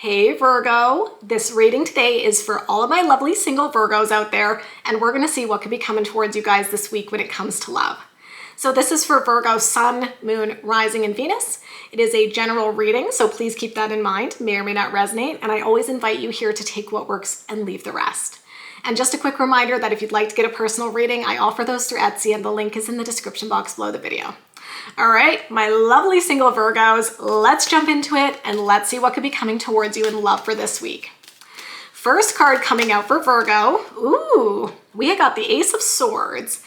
Hey Virgo, this reading today is for all of my lovely single Virgos out there, and we're going to see what could be coming towards you guys this week when it comes to love. So this is for Virgo Sun, Moon, Rising, and Venus. It is a general reading, so please keep that in mind. May or may not resonate, and I always invite you here to take what works and leave the rest. And just a quick reminder that if you'd like to get a personal reading, I offer those through Etsy, and the link is in the description box below the video. All right, my lovely single Virgos, let's jump into it and let's see what could be coming towards you in love for this week. First card coming out for Virgo, we got the Ace of Swords.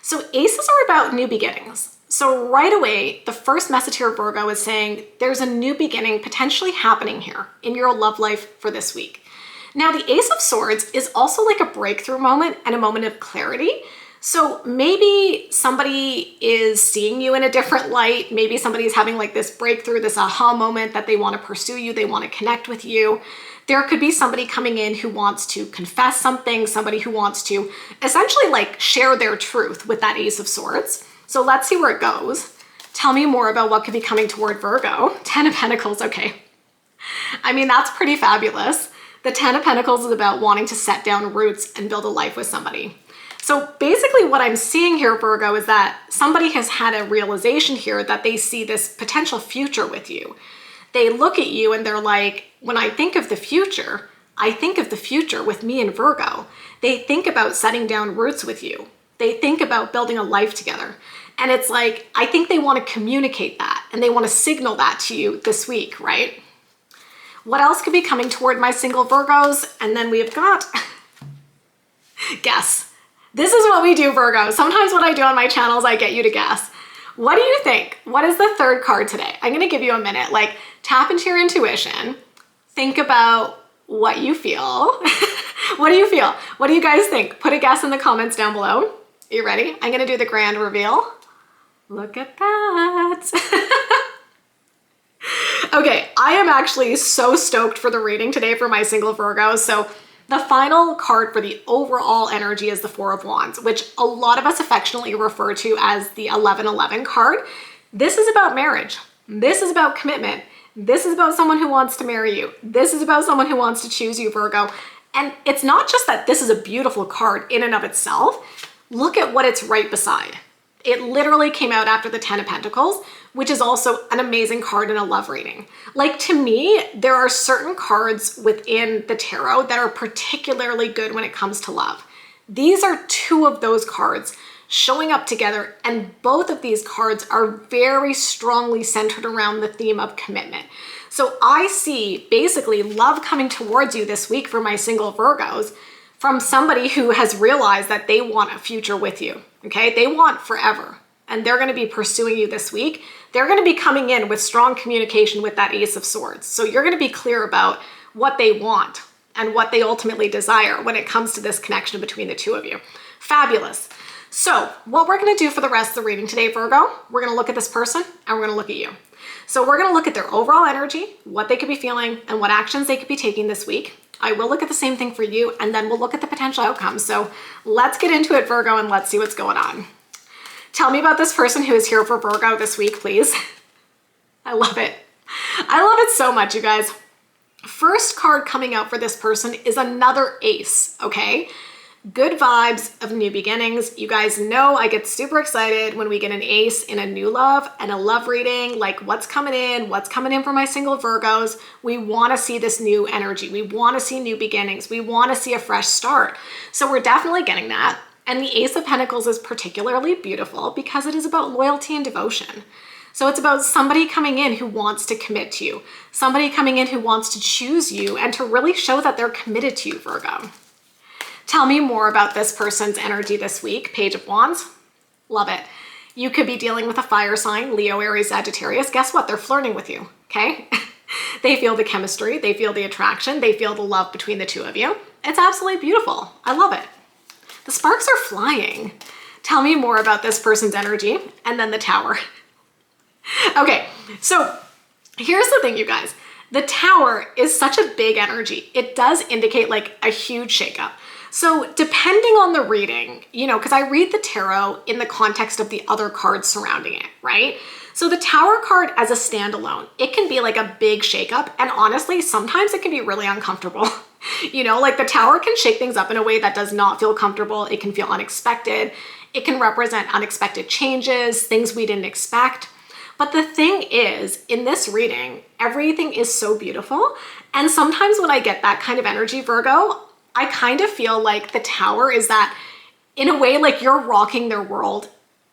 So aces are about new beginnings. So right away, the first message here, Virgo, is saying there's a new beginning potentially happening here in your love life for this week. Now, the Ace of Swords is also like a breakthrough moment and a moment of clarity. So maybe somebody is seeing you in a different light. Maybe somebody's having like this breakthrough, this aha moment that they want to pursue you, they want to connect with you. There could be somebody coming in who wants to confess something, somebody who wants to essentially like share their truth with that Ace of Swords. So let's see where it goes. Tell me more about what could be coming toward Virgo. 10 of Pentacles, okay. I mean, that's pretty fabulous. The 10 of Pentacles is about wanting to set down roots and build a life with somebody. So basically what I'm seeing here, Virgo, is that somebody has had a realization here that they see this potential future with you. They look at you and they're like, when I think of the future, I think of the future with me and Virgo. They think about setting down roots with you. They think about building a life together. And it's like, I think they want to communicate that and they want to signal that to you this week, right? What else could be coming toward my single Virgos? And then we've got, guess. This is what we do, Virgo. Sometimes what I do on my channel is I get you to guess. What do you think? What is the third card today? I'm going to give you a minute. Like, tap into your intuition. Think about what you feel. What do you feel? What do you guys think? Put a guess in the comments down below. Are you ready? I'm going to do the grand reveal. Look at that. Okay, I am actually so stoked for the reading today for my single Virgos. So the final card for the overall energy is the Four of Wands, which a lot of us affectionately refer to as the 1111 card. This is about marriage. This is about commitment. This is about someone who wants to marry you. This is about someone who wants to choose you, Virgo. And it's not just that this is a beautiful card in and of itself. Look at what it's right beside. It literally came out after the 10 of Pentacles, which is also an amazing card in a love reading. Like, to me, there are certain cards within the tarot that are particularly good when it comes to love. These are two of those cards showing up together, and both of these cards are very strongly centered around the theme of commitment. So I see basically love coming towards you this week for my single Virgos from somebody who has realized that they want a future with you, okay? They want forever, and they're gonna be pursuing you this week. They're gonna be coming in with strong communication with that Ace of Swords. So you're gonna be clear about what they want and what they ultimately desire when it comes to this connection between the two of you. Fabulous. So what we're gonna do for the rest of the reading today, Virgo, we're gonna look at this person and we're gonna look at you. So we're gonna look at their overall energy, what they could be feeling, and what actions they could be taking this week. I will look at the same thing for you, and then we'll look at the potential outcomes. So let's get into it, Virgo, and let's see what's going on. Tell me about this person who is here for Virgo this week, please. I love it. I love it so much, you guys. First card coming out for this person is another ace, okay? Good vibes of new beginnings. You guys know I get super excited when we get an ace in a new love and a love reading, like what's coming in for my single Virgos. We want to see this new energy. We want to see new beginnings. We want to see a fresh start. So we're definitely getting that. And the Ace of Pentacles is particularly beautiful because it is about loyalty and devotion. So it's about somebody coming in who wants to commit to you, somebody coming in who wants to choose you and to really show that they're committed to you, Virgo. Tell me more about this person's energy this week. Page of Wands. Love it. You could be dealing with a fire sign, Leo, Aries, Sagittarius. Guess what? They're flirting with you, okay? They feel the chemistry. They feel the attraction. They feel the love between the two of you. It's absolutely beautiful. I love it. The sparks are flying. Tell me more about this person's energy. And then the Tower. Okay, so here's the thing, you guys. The Tower is such a big energy. It does indicate like a huge shakeup. So depending on the reading, you know, because I read the tarot in the context of the other cards surrounding it, right? So the Tower card as a standalone, it can be like a big shakeup. And honestly, sometimes it can be really uncomfortable. You know, like the Tower can shake things up in a way that does not feel comfortable. It can feel unexpected. It can represent unexpected changes, things we didn't expect. But the thing is, in this reading, everything is so beautiful. And sometimes when I get that kind of energy, Virgo, I kind of feel like the Tower is that, in a way, like you're rocking their world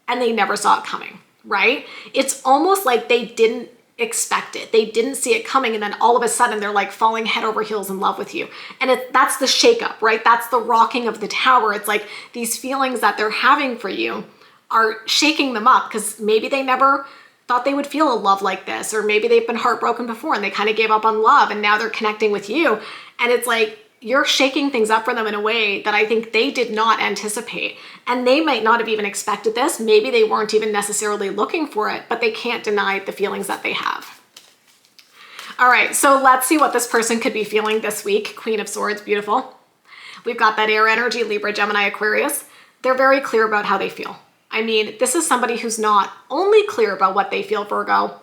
and they never saw it coming, right? It's almost like they didn't expect it. They didn't see it coming. And then all of a sudden they're like falling head over heels in love with you. And that's the shakeup, right? That's the rocking of the Tower. It's like these feelings that they're having for you are shaking them up because maybe they never thought they would feel a love like this, or maybe they've been heartbroken before and they kind of gave up on love and now they're connecting with you. And it's like, you're shaking things up for them in a way that I think they did not anticipate. And they might not have even expected this. Maybe they weren't even necessarily looking for it, but they can't deny the feelings that they have. All right, so let's see what this person could be feeling this week. Queen of Swords, beautiful. We've got that air energy, Libra, Gemini, Aquarius. They're very clear about how they feel. I mean, this is somebody who's not only clear about what they feel, Virgo,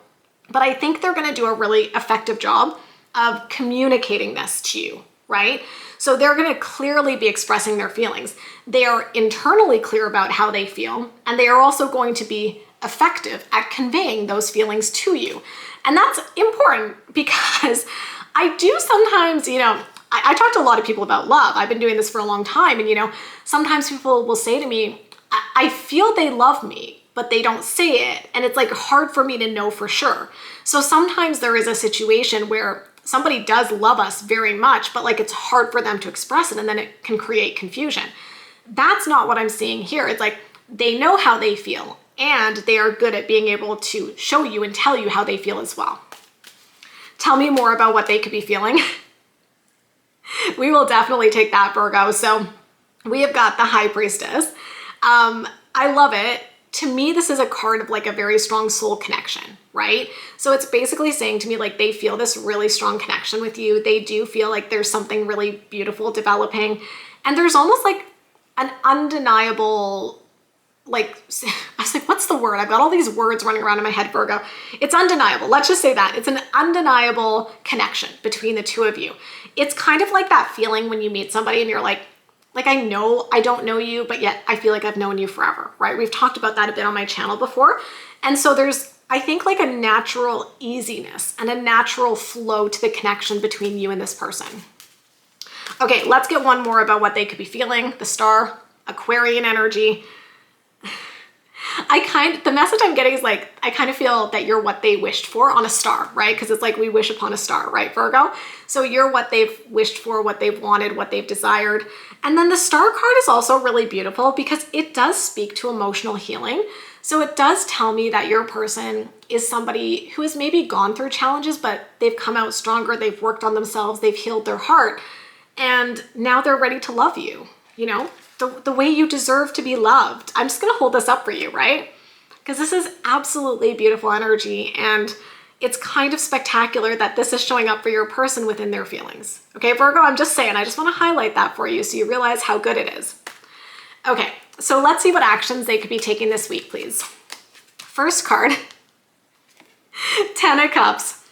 but I think they're going to do a really effective job of communicating this to you, right? So they're going to clearly be expressing their feelings. They are internally clear about how they feel, and they are also going to be effective at conveying those feelings to you. And that's important because I do sometimes, you know, I talk to a lot of people about love. I've been doing this for a long time. And, you know, sometimes people will say to me, I feel they love me, but they don't say it. And it's like hard for me to know for sure. So sometimes there is a situation where somebody does love us very much, but like it's hard for them to express it, and then it can create confusion. That's not what I'm seeing here. It's like they know how they feel, and they are good at being able to show you and tell you how they feel as well. Tell me more about what they could be feeling. We will definitely take that, Virgo. So we have got the High Priestess. I love it. To me, this is a card of like a very strong soul connection, right? So it's basically saying to me, like, they feel this really strong connection with you. They do feel like there's something really beautiful developing. And there's almost like an undeniable, like, I was like, what's the word? I've got all these words running around in my head, Virgo. It's undeniable. Let's just say that. It's an undeniable connection between the two of you. It's kind of like that feeling when you meet somebody and you're like, I know I don't know you, but yet I feel like I've known you forever, right? We've talked about that a bit on my channel before. And so there's, I think, like a natural easiness and a natural flow to the connection between you and this person. Okay, let's get one more about what they could be feeling. The Star, Aquarian energy. The message I'm getting is like, I kind of feel that you're what they wished for on a star, right? Because it's like we wish upon a star, right, Virgo? So you're what they've wished for, what they've wanted, what they've desired. And then the Star card is also really beautiful because it does speak to emotional healing. So it does tell me that your person is somebody who has maybe gone through challenges, but they've come out stronger, they've worked on themselves, they've healed their heart, and now they're ready to love you, you know? The way you deserve to be loved. I'm just gonna hold this up for you, right? Because this is absolutely beautiful energy, and it's kind of spectacular that this is showing up for your person within their feelings. Okay, Virgo, I'm just saying, I just wanna highlight that for you so you realize how good it is. Okay, so let's see what actions they could be taking this week, please. First card, 10 of Cups.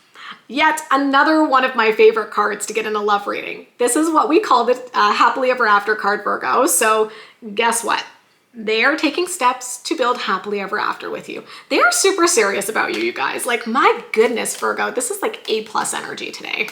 Yet another one of my favorite cards to get in a love reading. This is what we call the Happily Ever After card, Virgo. So guess what? They are taking steps to build happily ever after with you. They are super serious about you, you guys. Like, my goodness, Virgo, this is like A+ energy today.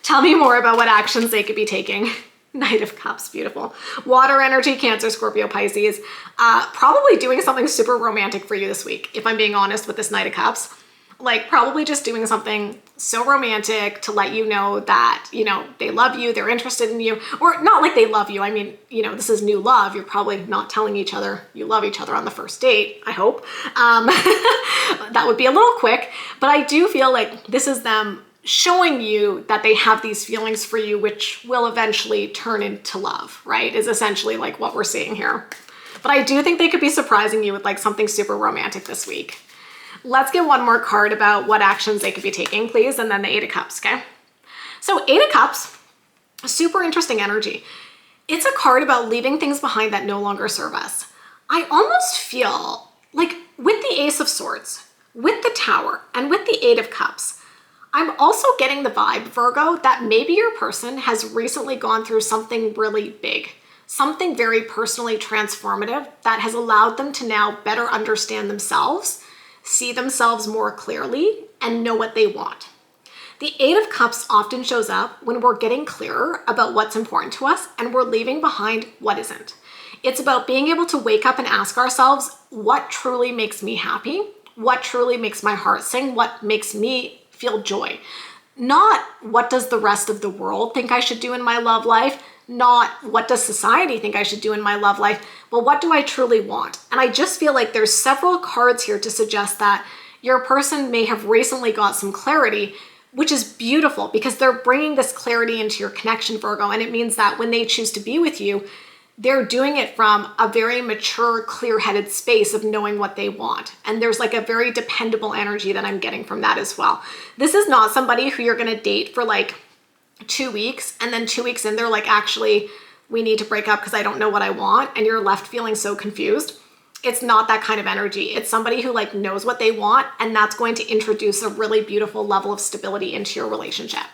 Tell me more about what actions they could be taking. Knight of Cups, beautiful. Water energy, Cancer, Scorpio, Pisces. Probably doing something super romantic for you this week, if I'm being honest with this Knight of Cups. Like, probably just doing something so romantic to let you know that, you know, they love you, they're interested in you, or not like they love you. I mean, you know, this is new love. You're probably not telling each other you love each other on the first date, I hope. That would be a little quick, but I do feel like this is them showing you that they have these feelings for you, which will eventually turn into love, right? Is essentially like what we're seeing here. But I do think they could be surprising you with like something super romantic this week. Let's get one more card about what actions they could be taking, please, and then the 8 of Cups, okay? So 8 of Cups, super interesting energy. It's a card about leaving things behind that no longer serve us. I almost feel like with the Ace of Swords, With the Tower and with the Eight of Cups, I'm also getting the vibe, Virgo, that maybe your person has recently gone through something really big, something very personally transformative that has allowed them to now better understand themselves, see themselves more clearly, and know what they want. The Eight of Cups often shows up when we're getting clearer about what's important to us and we're leaving behind what isn't. It's about being able to wake up and ask ourselves, what truly makes me happy? What truly makes my heart sing? What makes me feel joy? Not what does the rest of the world think I should do in my love life? Not what does society think I should do in my love life? But what do I truly want? And I just feel like there's several cards here to suggest that your person may have recently got some clarity, which is beautiful because they're bringing this clarity into your connection, Virgo. And it means that when they choose to be with you, they're doing it from a very mature, clear-headed space of knowing what they want. And there's like a very dependable energy that I'm getting from that as well. This is not somebody who you're going to date for like 2 weeks and then 2 weeks in, they're like, actually, we need to break up because I don't know what I want. And you're left feeling so confused. It's not that kind of energy. It's somebody who like knows what they want, and that's going to introduce a really beautiful level of stability into your relationship.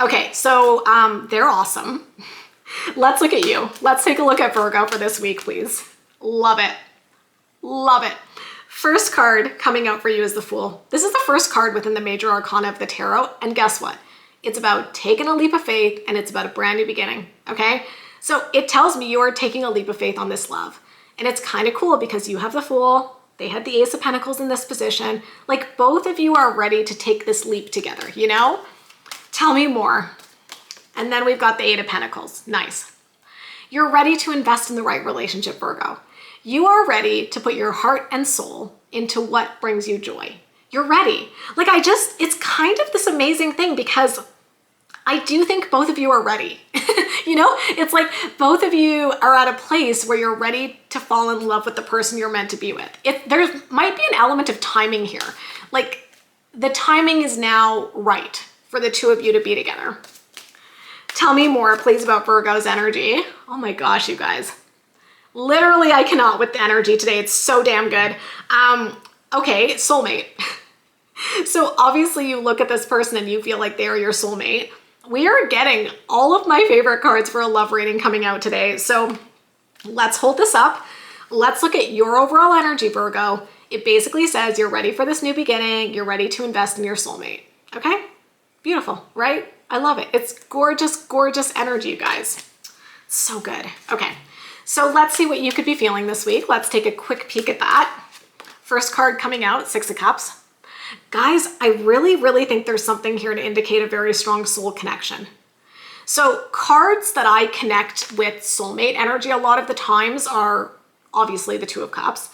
Okay, so they're awesome. Let's look at you. Let's take a look at Virgo for this week, please. Love it. Love it. First card coming out for you is the Fool. This is the first card within the major arcana of the tarot. And guess what? It's about taking a leap of faith, and it's about a brand new beginning, okay? So it tells me you are taking a leap of faith on this love. And it's kind of cool because you have the Fool, they had the Ace of Pentacles in this position. Like both of you are ready to take this leap together, you know? Tell me more. And then we've got the Eight of Pentacles. Nice. You're ready to invest in the right relationship, Virgo. You are ready to put your heart and soul into what brings you joy. You're ready. Like it's kind of this amazing thing because I do think both of you are ready. You know, it's like both of you are at a place where you're ready to fall in love with the person you're meant to be with. There might be an element of timing here. Like the timing is now right for the two of you to be together. Tell me more, please, about Virgo's energy. Oh my gosh, you guys. Literally, I cannot with the energy today. It's so damn good. Okay, soulmate. So obviously you look at this person and you feel like they are your soulmate. We are getting all of my favorite cards for a love reading coming out today. So let's hold this up. Let's look at your overall energy, Virgo. It basically says you're ready for this new beginning. You're ready to invest in your soulmate. Okay? Beautiful, right? I love it. It's gorgeous, gorgeous energy, you guys. So good. Okay, so let's see what you could be feeling this week. Let's take a quick peek at that. First card coming out, Six of Cups. Guys, I really, really think there's something here to indicate a very strong soul connection. So cards that I connect with soulmate energy a lot of the times are obviously the Two of Cups,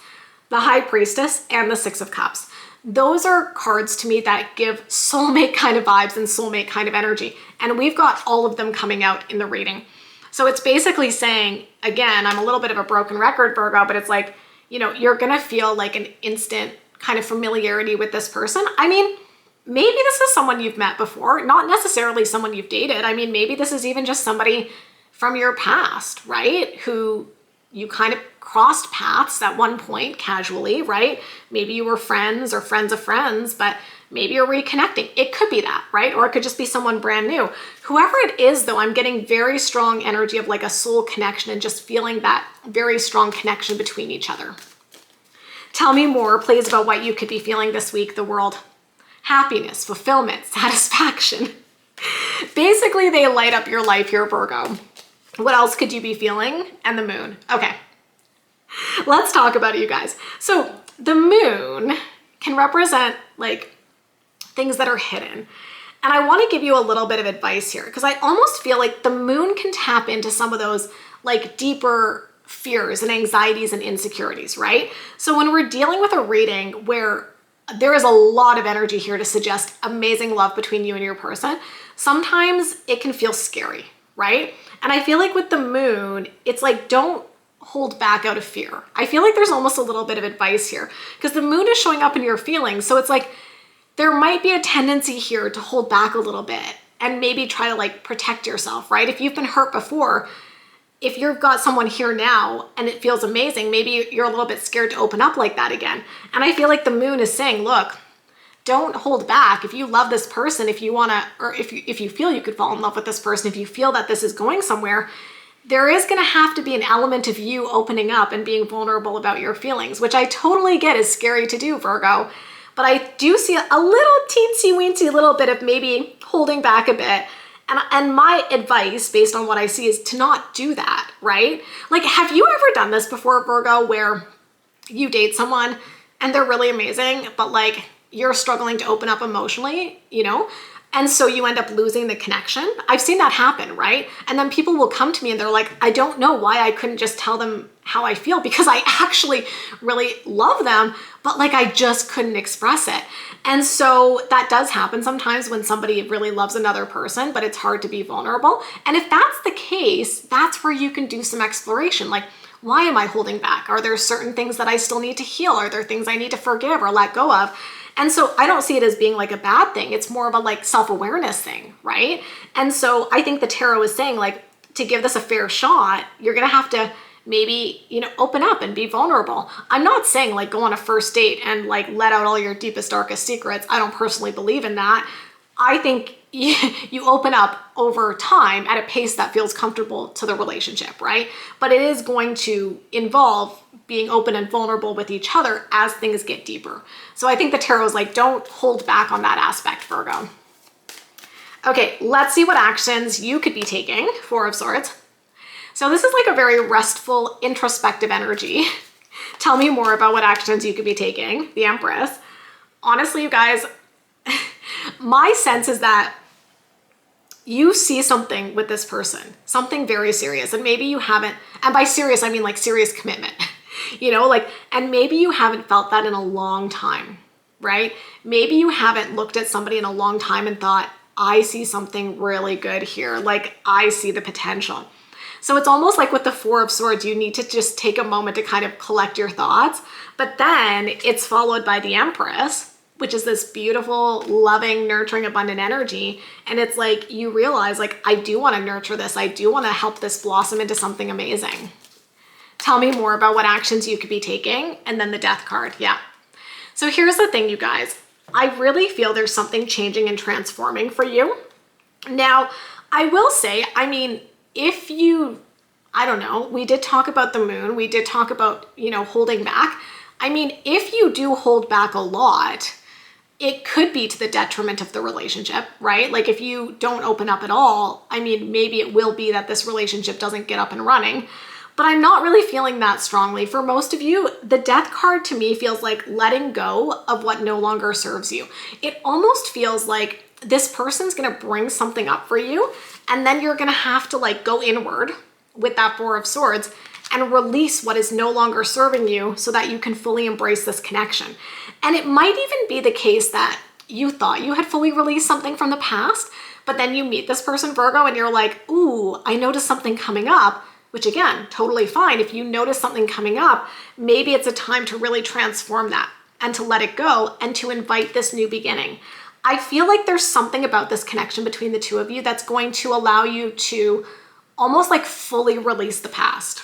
the High Priestess, and the Six of Cups. Those are cards to me that give soulmate kind of vibes and soulmate kind of energy. And we've got all of them coming out in the reading. So it's basically saying, again, I'm a little bit of a broken record, Virgo, but it's like, you know, you're going to feel like an instant kind of familiarity with this person. I mean, maybe this is someone you've met before, not necessarily someone you've dated. I mean, maybe this is even just somebody from your past, right? Who you kind of crossed paths at one point casually, right? Maybe you were friends or friends of friends, but maybe you're reconnecting. It could be that, right? Or it could just be someone brand new. Whoever it is, though, I'm getting very strong energy of like a soul connection and just feeling that very strong connection between each other. Tell me more, please, about what you could be feeling this week, the world. Happiness, fulfillment, satisfaction. Basically, they light up your life here, Virgo. What else could you be feeling? And the moon. Okay, let's talk about it, you guys. So the moon can represent like things that are hidden. And I want to give you a little bit of advice here because I almost feel like the moon can tap into some of those like deeper fears and anxieties and insecurities, right? So when we're dealing with a reading where there is a lot of energy here to suggest amazing love between you and your person, sometimes it can feel scary, right? And I feel like with the moon, it's like, don't hold back out of fear. I feel like there's almost a little bit of advice here because the moon is showing up in your feelings. So it's like, there might be a tendency here to hold back a little bit and maybe try to like protect yourself, right? If you've been hurt before, if you've got someone here now and it feels amazing, maybe you're a little bit scared to open up like that again. And I feel like the moon is saying, look, don't hold back. If you love this person, if you want to, or if you feel you could fall in love with this person, if you feel that this is going somewhere, there is going to have to be an element of you opening up and being vulnerable about your feelings, which I totally get is scary to do, Virgo. But I do see a little teensy weensy little bit of maybe holding back a bit. And my advice based on what I see is to not do that, right? Like, have you ever done this before, Virgo, where you date someone and they're really amazing, but like you're struggling to open up emotionally, you know? And so you end up losing the connection. I've seen that happen, right? And then people will come to me and they're like, I don't know why I couldn't just tell them how I feel, because I actually really love them, but like I just couldn't express it. And so that does happen sometimes when somebody really loves another person, but it's hard to be vulnerable. And if that's the case, that's where you can do some exploration. Like, why am I holding back? Are there certain things that I still need to heal? Are there things I need to forgive or let go of? And so I don't see it as being like a bad thing. It's more of a like self-awareness thing, right? And so I think the tarot is saying, like, to give this a fair shot, you're going to have to maybe, you know, open up and be vulnerable. I'm not saying like go on a first date and like let out all your deepest, darkest secrets. I don't personally believe in that. I think you open up over time at a pace that feels comfortable to the relationship, right? But it is going to involve being open and vulnerable with each other as things get deeper. So I think the tarot is like, don't hold back on that aspect, Virgo. Okay, let's see what actions you could be taking. Four of Swords. So this is like a very restful, introspective energy. Tell me more about what actions you could be taking. The Empress. Honestly, you guys, my sense is that you see something with this person, something very serious, and maybe you haven't, and by serious, I mean like serious commitment, you know, like, and maybe you haven't felt that in a long time, right? Maybe you haven't looked at somebody in a long time and thought, I see something really good here. Like, I see the potential. So it's almost like with the Four of Swords, you need to just take a moment to kind of collect your thoughts, but then it's followed by the Empress, which is this beautiful, loving, nurturing, abundant energy. And it's like, you realize like, I do want to nurture this. I do want to help this blossom into something amazing. Tell me more about what actions you could be taking. And then the Death card. Yeah. So here's the thing, you guys. I really feel there's something changing and transforming for you. Now, I will say, I mean, if you, I don't know, we did talk about the moon. We did talk about, you know, holding back. I mean, if you do hold back a lot, it could be to the detriment of the relationship, right? Like if you don't open up at all, I mean, maybe it will be that this relationship doesn't get up and running, but I'm not really feeling that strongly. For most of you, the Death card to me feels like letting go of what no longer serves you. It almost feels like this person's gonna bring something up for you, and then you're gonna have to like go inward with that Four of Swords and release what is no longer serving you so that you can fully embrace this connection. And it might even be the case that you thought you had fully released something from the past, but then you meet this person, Virgo, and you're like, ooh, I noticed something coming up, which again, totally fine. If you notice something coming up, maybe it's a time to really transform that and to let it go and to invite this new beginning. I feel like there's something about this connection between the two of you that's going to allow you to almost like fully release the past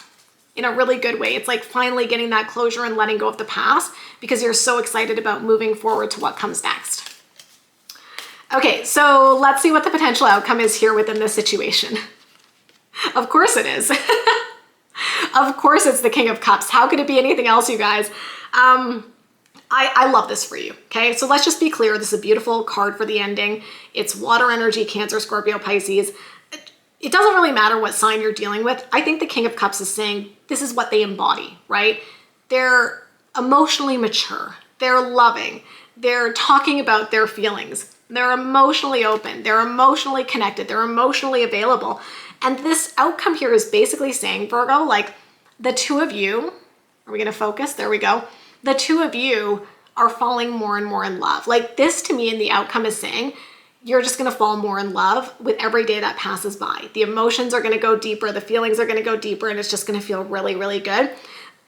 in a really good way. It's like finally getting that closure and letting go of the past because you're so excited about moving forward to what comes next. Okay, so let's see what the potential outcome is here within this situation. Of course it is. Of course it's the King of Cups. How could it be anything else, you guys? I love this for you, okay? So let's just be clear. This is a beautiful card for the ending. It's water energy, Cancer, Scorpio, Pisces. It doesn't really matter what sign you're dealing with. I think the King of Cups is saying this is what they embody, right? They're emotionally mature. They're loving. They're talking about their feelings. They're emotionally open. They're emotionally connected. They're emotionally available. And this outcome here is basically saying, Virgo, like the two of you, are we going to focus? There we go. The two of you are falling more and more in love. Like this to me in the outcome is saying, you're just going to fall more in love with every day that passes by. The emotions are going to go deeper. The feelings are going to go deeper, and it's just going to feel really, really good.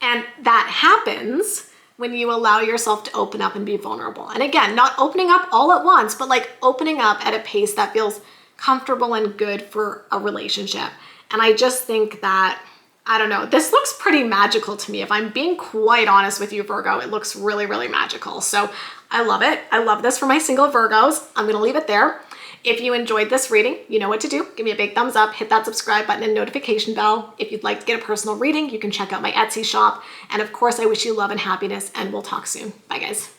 And that happens when you allow yourself to open up and be vulnerable. And again, not opening up all at once, but like opening up at a pace that feels comfortable and good for a relationship. And I just think that, I don't know, this looks pretty magical to me. If I'm being quite honest with you, Virgo, it looks really, really magical. So I love it. I love this for my single Virgos. I'm gonna leave it there. If you enjoyed this reading, you know what to do. Give me a big thumbs up, hit that subscribe button and notification bell. If you'd like to get a personal reading, you can check out my Etsy shop. And of course, I wish you love and happiness, and we'll talk soon. Bye, guys.